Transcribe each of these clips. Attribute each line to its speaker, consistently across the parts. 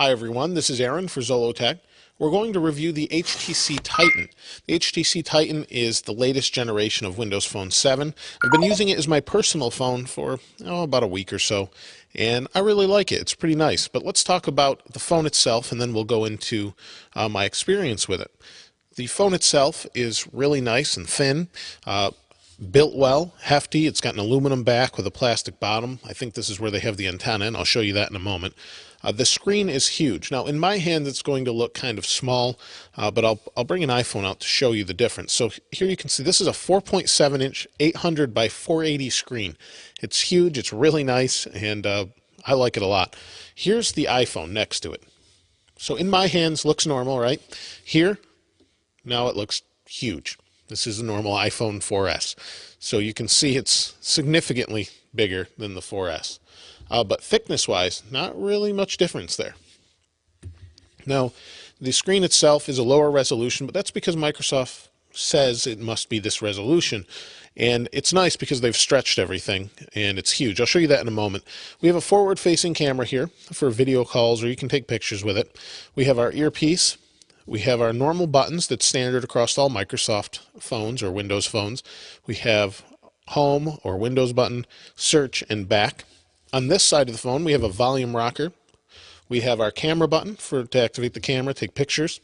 Speaker 1: Hi everyone, this is Aaron for Zolotech. We're going to review the HTC Titan. The HTC Titan is the latest generation of Windows Phone 7. I've been using it as my personal phone for about a week or so, and I really like it. It's pretty nice. But let's talk about the phone itself, and then we'll go into my experience with it. The phone itself is really nice and thin. Built well, hefty. It's got an aluminum back with a plastic bottom. I think this is where they have the antenna, and I'll show you that in a moment. The screen is huge. Now, in my hand, it's going to look kind of small, but I'll bring an iPhone out to show you the difference. So here you can see this is a 4.7-inch 800 by 480 screen. It's huge. It's really nice, and I like it a lot. Here's the iPhone next to it. So in my hands, looks normal, right? Here, now it looks huge. This is a normal iPhone 4S. So you can see it's significantly bigger than the 4S. But thickness-wise, not really much difference there. Now, the screen itself is a lower resolution, but that's because Microsoft says it must be this resolution. And it's nice because they've stretched everything, and it's huge. I'll show you that in a moment. We have a forward-facing camera here for video calls, or you can take pictures with it. We have our earpiece. We have our normal buttons that's standard across all Microsoft phones or Windows phones. We have home or Windows button, search, and back. On this side of the phone, we have a volume rocker. We have our camera button to activate the camera, take pictures.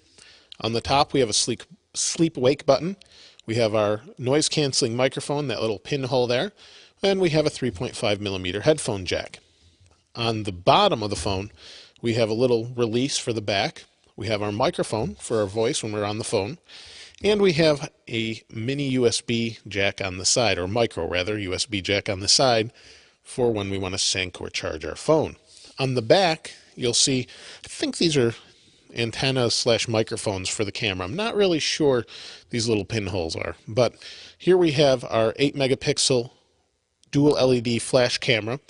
Speaker 1: On the top, we have a sleep-wake button. We have our noise-canceling microphone, that little pinhole there. And we have a 3.5mm headphone jack. On the bottom of the phone, we have a little release for the back. We have our microphone for our voice when we're on the phone. And we have a mini USB jack on the side, or micro rather, USB jack on the side for when we want to sync or charge our phone. On the back, you'll see, I think these are antennas/microphones for the camera. I'm not really sure these little pinholes are, but here we have our 8-megapixel dual LED flash camera.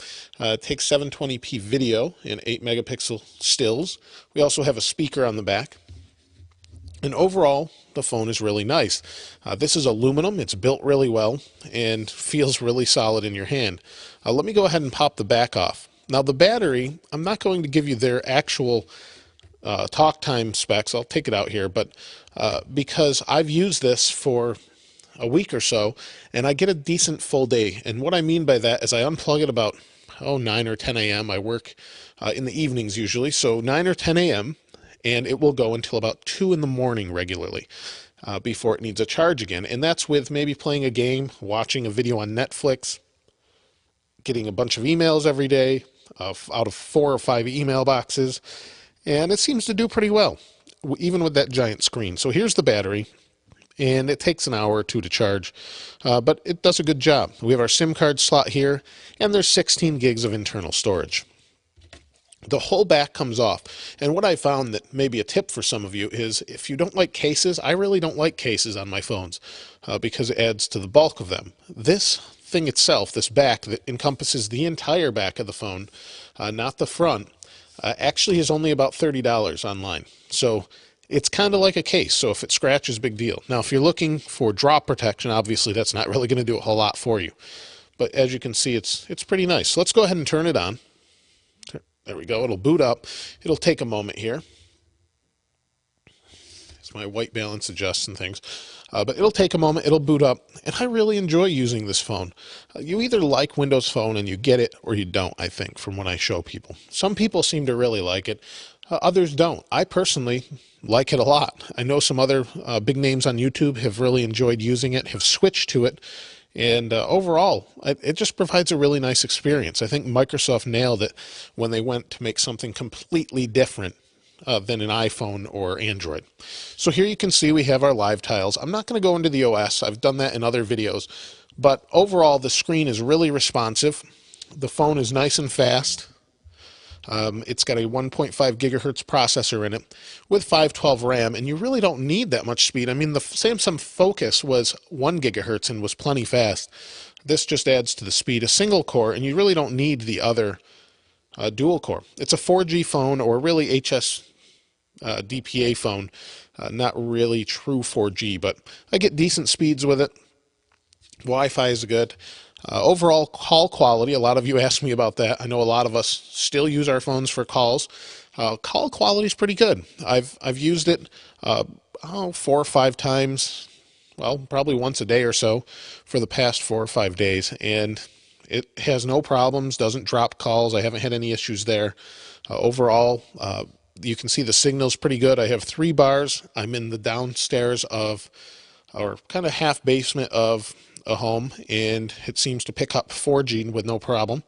Speaker 1: It takes 720p video and 8-megapixel stills. We also have a speaker on the back. And overall, the phone is really nice. This is aluminum. It's built really well and feels really solid in your hand. Let me go ahead and pop the back off. Now the battery, I'm not going to give you their actual talk time specs. I'll take it out here, but because I've used this for a week or so, and I get a decent full day. And what I mean by that is I unplug it about 9 or 10 a.m. I work in the evenings usually, so 9 or 10 a.m. and it will go until about 2 in the morning regularly before it needs a charge again. And that's with maybe playing a game, watching a video on Netflix, getting a bunch of emails every day out of 4 or 5 email boxes, and it seems to do pretty well, even with that giant screen. So here's the battery, and it takes an hour or two to charge, but it does a good job. We have our SIM card slot here, and there's 16 gigs of internal storage. The whole back comes off, and what I found that may be a tip for some of you is if you don't like cases, I really don't like cases on my phones because it adds to the bulk of them. This thing itself, this back that encompasses the entire back of the phone, not the front, actually is only about $30 online. So it's kind of like a case, so if it scratches, big deal. Now, if you're looking for drop protection, obviously that's not really going to do a whole lot for you. But as you can see, it's pretty nice. So let's go ahead and turn it on. There we go. It'll boot up. It'll take a moment here. As my white balance adjusts and things. But it'll take a moment. It'll boot up. And I really enjoy using this phone. You either like Windows Phone and you get it, or you don't, I think, from when I show people. Some people seem to really like it. Others don't. I personally like it a lot. I know some other big names on YouTube have really enjoyed using it, have switched to it. And overall, it just provides a really nice experience. I think Microsoft nailed it when they went to make something completely different than an iPhone or Android. So here you can see we have our live tiles. I'm not going to go into the OS. I've done that in other videos. But overall, the screen is really responsive. The phone is nice and fast. It's got a 1.5 gigahertz processor in it with 512 RAM, and you really don't need that much speed. I mean, the Samsung Focus was 1 gigahertz and was plenty fast. This just adds to the speed. A single core, and you really don't need the other dual core. It's a 4G phone, or really HS DPA phone, not really true 4G, but I get decent speeds with it. Wi-Fi is good. Overall call quality, a lot of you asked me about that. I know a lot of us still use our phones for calls. Call quality is pretty good. I've used it 4 or 5 times, well, probably once a day or so for the past 4 or 5 days, and it has no problems, doesn't drop calls. I haven't had any issues there. Overall, you can see the signal's pretty good. I have 3 bars. I'm in the downstairs of, or kind of half basement of a home, and it seems to pick up 4G with no problem.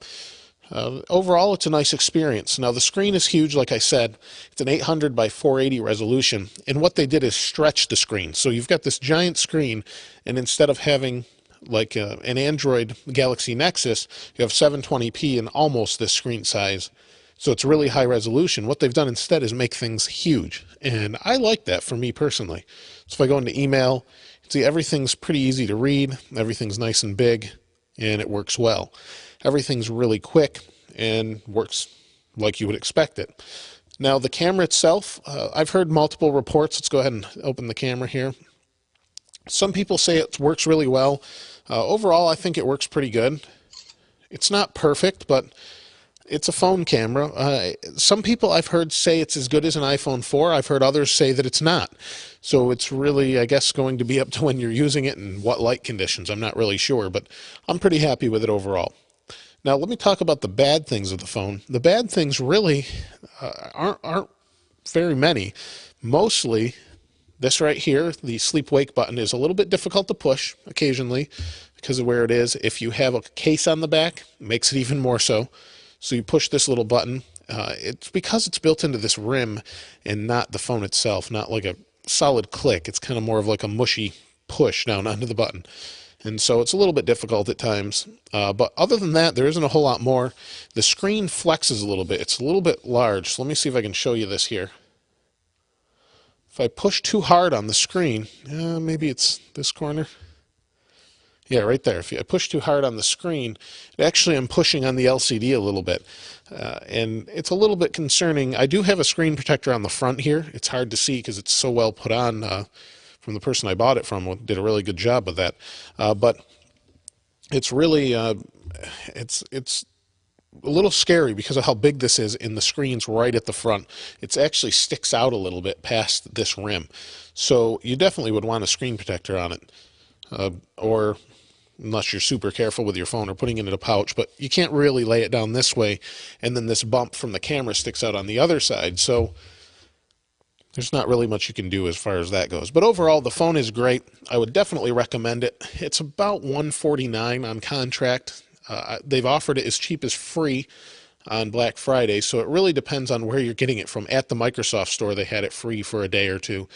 Speaker 1: Overall, it's a nice experience. Now, the screen is huge, like I said. It's an 800 by 480 resolution, and what they did is stretch the screen. So you've got this giant screen, and instead of having like an Android Galaxy Nexus, you have 720p and almost this screen size. So it's really high resolution. What they've done instead is make things huge, and I like that for me personally. So if I go into email, see everything's pretty easy to read, everything's nice and big, and it works well. Everything's really quick and works like you would expect it. Now, the camera itself, I've heard multiple reports. Let's go ahead and open the camera here. Some people say it works really well. Overall, I think it works pretty good. It's not perfect, but it's a phone camera. Some people I've heard say it's as good as an iPhone 4. I've heard others say that it's not. So it's really, I guess, going to be up to when you're using it and what light conditions. I'm not really sure, but I'm pretty happy with it overall. Now, let me talk about the bad things of the phone. The bad things really aren't very many. Mostly, this right here, the sleep-wake button, is a little bit difficult to push occasionally because of where it is. If you have a case on the back, it makes it even more so. So you push this little button. It's because it's built into this rim and not the phone itself, not like a solid click. It's kind of more of like a mushy push down onto the button. And so it's a little bit difficult at times. But other than that, there isn't a whole lot more. The screen flexes a little bit. It's a little bit large. So let me see if I can show you this here. If I push too hard on the screen, maybe it's this corner. Yeah, right there. If I push too hard on the screen, actually I'm pushing on the LCD a little bit. And it's a little bit concerning. I do have a screen protector on the front here. It's hard to see because it's so well put on from the person I bought it from. Did a really good job with that. But it's really, it's a little scary because of how big this is, and the screen's right at the front. It actually sticks out a little bit past this rim. So you definitely would want a screen protector on it. Or unless you're super careful with your phone or putting it in a pouch, but you can't really lay it down this way, and then this bump from the camera sticks out on the other side. So there's not really much you can do as far as that goes. But overall, the phone is great. I would definitely recommend it. It's about $149 on contract. They've offered it as cheap as free on Black Friday, so it really depends on where you're getting it from. At the Microsoft store, they had it free for a day or two.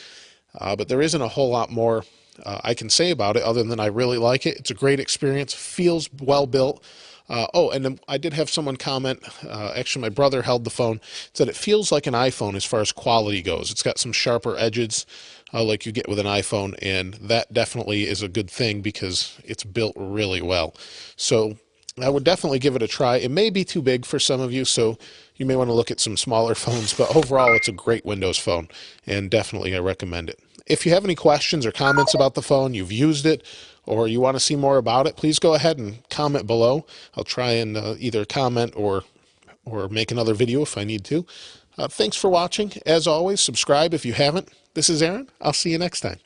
Speaker 1: But there isn't a whole lot more I can say about it other than I really like it. It's a great experience, feels well built. Oh, and then I did have someone comment, actually my brother held the phone, said it feels like an iPhone as far as quality goes. It's got some sharper edges like you get with an iPhone, and that definitely is a good thing because it's built really well. So I would definitely give it a try. It may be too big for some of you, so you may want to look at some smaller phones, but overall it's a great Windows phone, and definitely I recommend it. If you have any questions or comments about the phone, you've used it, or you want to see more about it, please go ahead and comment below. I'll try and either comment or make another video if I need to. Thanks for watching. As always, subscribe if you haven't. This is Aaron. I'll see you next time.